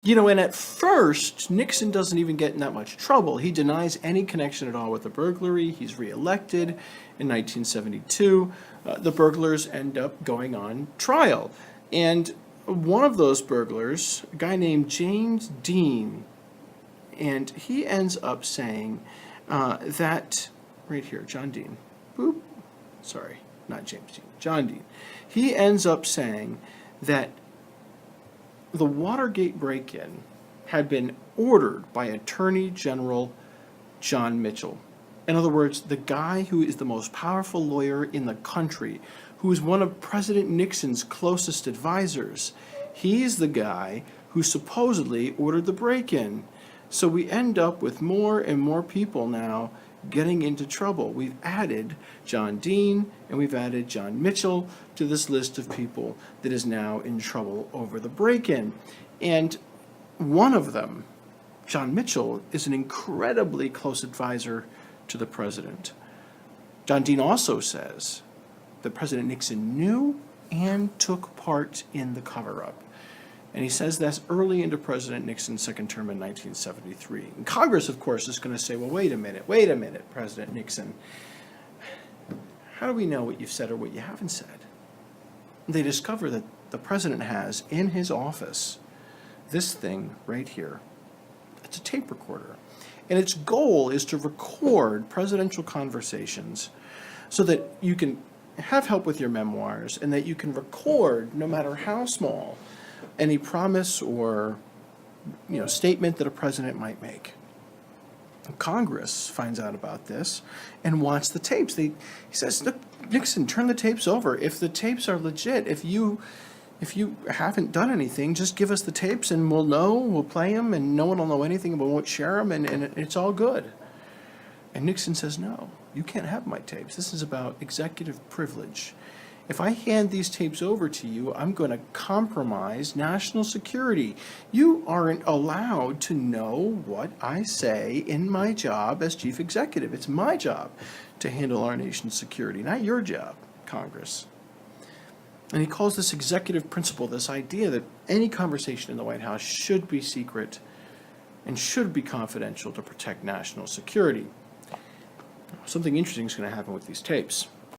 And at first, Nixon doesn't even get in that much trouble. He denies any connection at all with the burglary. He's reelected in 1972. The burglars end up going on trial. And one of those burglars, a guy named James Dean, and he ends up saying that, right here, John Dean, boop, sorry, not James Dean, John Dean. He ends up saying that the Watergate break-in had been ordered by Attorney General John Mitchell. In other words, the guy who is the most powerful lawyer in the country, who is one of President Nixon's closest advisors. He's the guy who supposedly ordered the break-in. So we end up with more and more people now getting into trouble. We've added John Dean and we've added John Mitchell to this list of people that is now in trouble over the break-in. And one of them, John Mitchell, is an incredibly close advisor to the president. John Dean also says that President Nixon knew and took part in the cover-up. And he says that's early into President Nixon's second term in 1973. And Congress, of course, is going to say, well, wait a minute, President Nixon. How do we know what you've said or what you haven't said? And they discover that the president has in his office this thing right here. It's a tape recorder. And its goal is to record presidential conversations so that you can have help with your memoirs and that you can record, no matter how small, any promise or statement that a president might make. Congress finds out about this and wants the tapes. He says, look, Nixon, turn the tapes over. If the tapes are legit, if you haven't done anything, just give us the tapes and we'll know, we'll play them, and no one will know anything, but we won't share them, and it's all good. And Nixon says, no, you can't have my tapes. This is about executive privilege. If I hand these tapes over to you, I'm going to compromise national security. You aren't allowed to know what I say in my job as chief executive. It's my job to handle our nation's security, not your job, Congress. And he calls this executive principle, this idea that any conversation in the White House should be secret and should be confidential to protect national security. Something interesting is going to happen with these tapes.